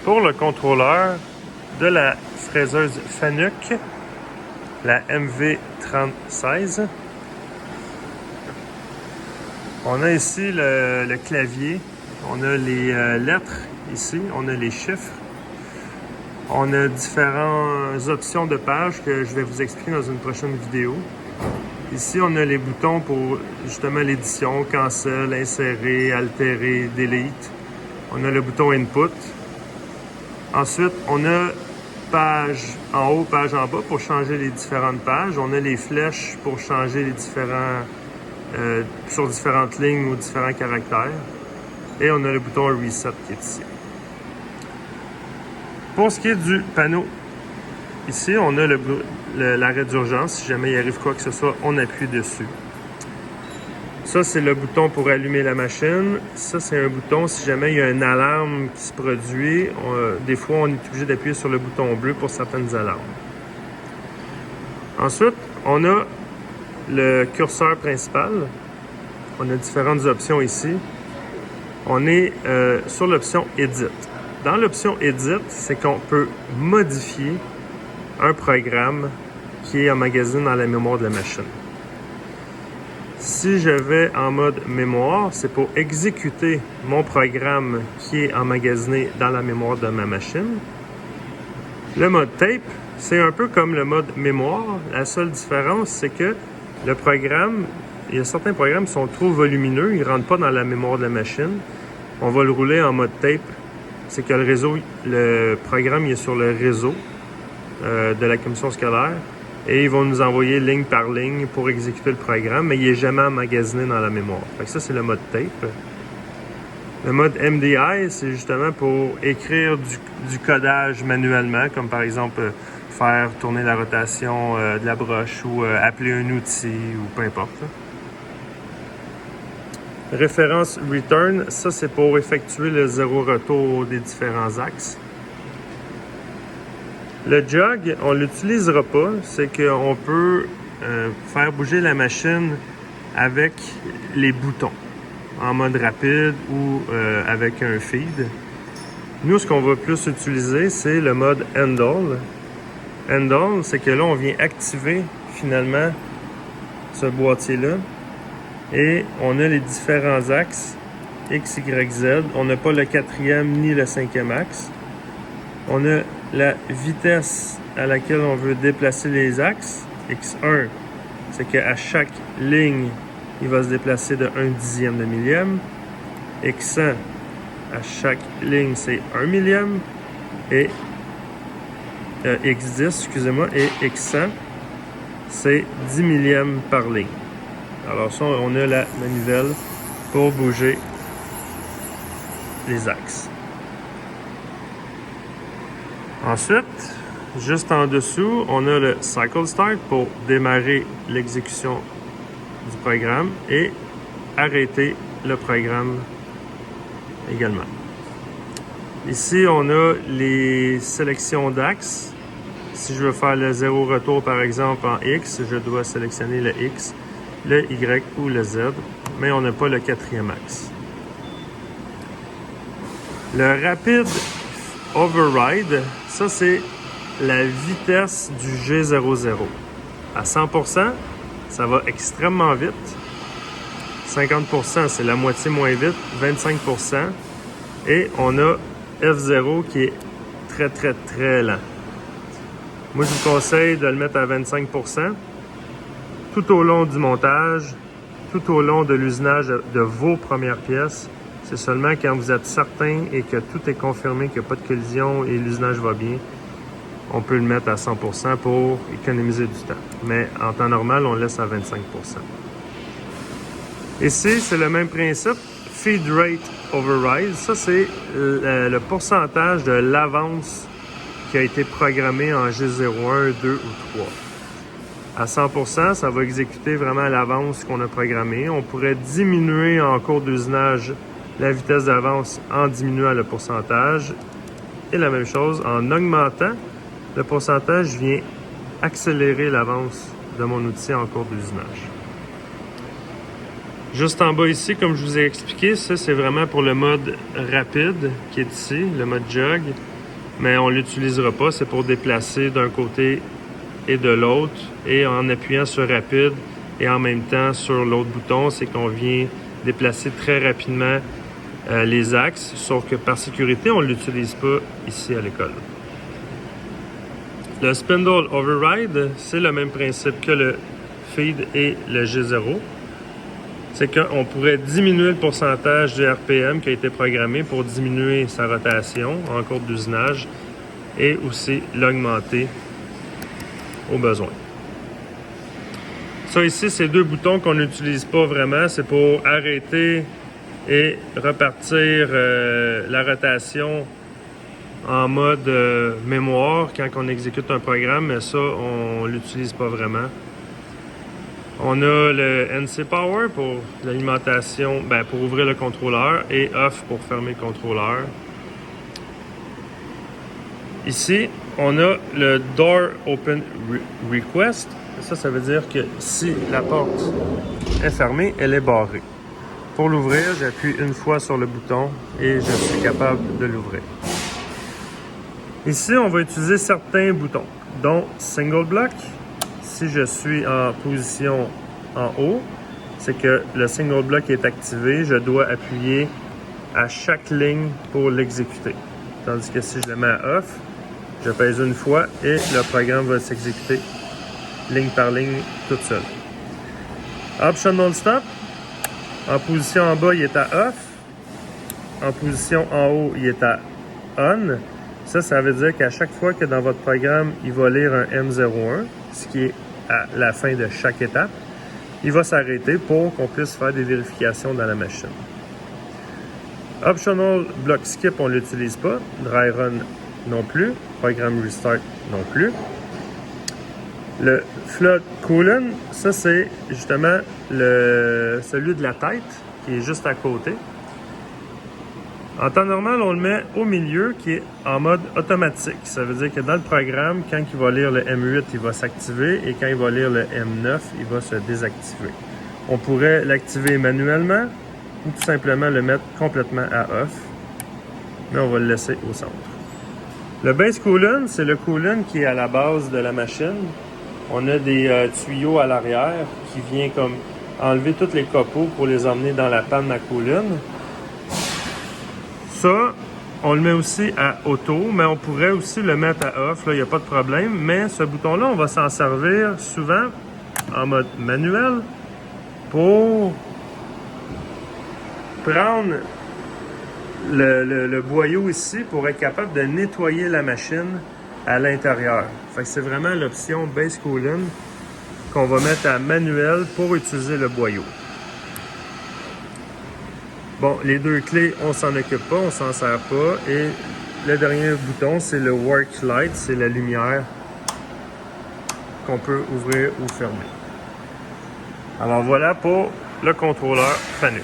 pour le contrôleur de la fraiseuse Fanuc, la MV3016. On a ici le clavier, on a les lettres ici, on a les chiffres. On a différentes options de pages que je vais vous expliquer dans une prochaine vidéo. Ici, on a les boutons pour justement l'édition, cancel, insérer, altérer, delete. On a le bouton input. Ensuite, on a page en haut, page en bas pour changer les différentes pages. On a les flèches pour changer les différents sur différentes lignes ou différents caractères. Et on a le bouton reset qui est ici. Pour ce qui est du panneau, ici, on a l'arrêt d'urgence. Si jamais il arrive quoi que ce soit, on appuie dessus. Ça, c'est le bouton pour allumer la machine. Ça, c'est un bouton si jamais il y a une alarme qui se produit. Des fois, on est obligé d'appuyer sur le bouton bleu pour certaines alarmes. Ensuite, on a le curseur principal. On a différentes options ici. On est sur l'option Edit. Dans l'option Edit, c'est qu'on peut modifier un programme qui est emmagasiné dans la mémoire de la machine. Si je vais en mode mémoire, c'est pour exécuter mon programme qui est emmagasiné dans la mémoire de ma machine. Le mode tape, c'est un peu comme le mode mémoire. La seule différence, c'est que le programme, il y a certains programmes qui sont trop volumineux, ils ne rentrent pas dans la mémoire de la machine. On va le rouler en mode tape. C'est que le programme il est sur le réseau de la commission scolaire et ils vont nous envoyer ligne par ligne pour exécuter le programme, mais il n'est jamais emmagasiné dans la mémoire. Fait que ça, c'est le mode tape. Le mode MDI, c'est justement pour écrire du codage manuellement, comme par exemple faire tourner la rotation de la broche ou appeler un outil ou peu importe. Référence return, ça c'est pour effectuer le zéro retour des différents axes. Le jog, on ne l'utilisera pas, c'est qu'on peut faire bouger la machine avec les boutons, en mode rapide ou avec un feed. Nous, ce qu'on va plus utiliser, c'est le mode handle. Handle, c'est que là, on vient activer finalement ce boîtier-là. Et on a les différents axes X, Y, Z. On n'a pas le 4e ni le 5e axe. On a la vitesse à laquelle on veut déplacer les axes. X1, c'est qu'à chaque ligne, il va se déplacer de 1/10 de millième. X100, à chaque ligne, c'est 1 millième. Et X10, excusez-moi, et X100, c'est 10 millièmes par ligne. Alors ça, on a la manivelle pour bouger les axes. Ensuite, juste en dessous, on a le Cycle Start pour démarrer l'exécution du programme et arrêter le programme également. Ici, on a les sélections d'axes. Si je veux faire le zéro retour, par exemple, en X, je dois sélectionner le X, le Y ou le Z, mais on n'a pas le 4e axe. Le Rapid Override, ça c'est la vitesse du G00. À 100%, ça va extrêmement vite. 50%, c'est la moitié moins vite. 25%. Et on a F0 qui est très, très, très lent. Moi, je vous conseille de le mettre à 25%. Tout au long du montage, tout au long de l'usinage de vos premières pièces. C'est seulement quand vous êtes certain et que tout est confirmé, qu'il n'y a pas de collision et l'usinage va bien, on peut le mettre à 100% pour économiser du temps. Mais en temps normal, on laisse à 25%. Ici, c'est le même principe. Feed Rate Override. Ça, c'est le pourcentage de l'avance qui a été programmée en G01, 2 ou 3. À 100%, ça va exécuter vraiment l'avance qu'on a programmée. On pourrait diminuer en cours d'usinage la vitesse d'avance en diminuant le pourcentage. Et la même chose, en augmentant le pourcentage, vient accélérer l'avance de mon outil en cours d'usinage. Juste en bas ici, comme je vous ai expliqué, ça c'est vraiment pour le mode rapide qui est ici, le mode jog. mais on ne l'utilisera pas. C'est pour déplacer d'un côté et de l'autre. Et en appuyant sur rapide et en même temps sur l'autre bouton, c'est qu'on vient déplacer très rapidement les axes, sauf que par sécurité, on ne l'utilise pas ici à l'école. Le Spindle Override, c'est le même principe que le Feed et le G0. C'est qu'on pourrait diminuer le pourcentage du RPM qui a été programmé pour diminuer sa rotation en cours d'usinage et aussi l'augmenter au besoin. Ça ici, c'est deux boutons qu'on n'utilise pas vraiment. C'est pour arrêter et repartir la rotation en mode mémoire quand on exécute un programme, mais ça, on ne l'utilise pas vraiment. On a le NC Power pour l'alimentation, pour ouvrir le contrôleur et Off pour fermer le contrôleur. Ici, on a le Door Open Request. Ça veut dire que si la porte est fermée, elle est barrée. Pour l'ouvrir, j'appuie une fois sur le bouton et je suis capable de l'ouvrir. Ici, on va utiliser certains boutons, dont Single Block. Si je suis en position en haut, c'est que le Single Block est activé. Je dois appuyer à chaque ligne pour l'exécuter. Tandis que si je le mets à Off, je pèse une fois et le programme va s'exécuter ligne par ligne toute seule. Optional Stop. En position en bas, il est à Off. En position en haut, il est à On. Ça veut dire qu'à chaque fois que dans votre programme, il va lire un M01, ce qui est à la fin de chaque étape, il va s'arrêter pour qu'on puisse faire des vérifications dans la machine. Optional Block Skip, on ne l'utilise pas. Dry Run non plus. Programme Restart non plus. Le Flood Coolant, ça c'est justement celui de la tête qui est juste à côté. En temps normal, on le met au milieu qui est en mode automatique. Ça veut dire que dans le programme, quand il va lire le M8, il va s'activer et quand il va lire le M9, il va se désactiver. On pourrait l'activer manuellement ou tout simplement le mettre complètement à off, mais on va le laisser au centre. Le Base Coolant, c'est le coolant qui est à la base de la machine. On a des tuyaux à l'arrière qui viennent comme enlever tous les copeaux pour les emmener dans la panne à coolant. Ça, on le met aussi à auto, mais on pourrait aussi le mettre à off, là, il n'y a pas de problème. Mais ce bouton-là, on va s'en servir souvent en mode manuel pour prendre le boyau ici pour être capable de nettoyer la machine à l'intérieur. Fait que c'est vraiment l'option Base Coolant qu'on va mettre à manuel pour utiliser le boyau. Bon, les deux clés, on s'en occupe pas, on s'en sert pas. Et le dernier bouton, c'est le Work Light, c'est la lumière qu'on peut ouvrir ou fermer. Alors voilà pour le contrôleur Fanuc.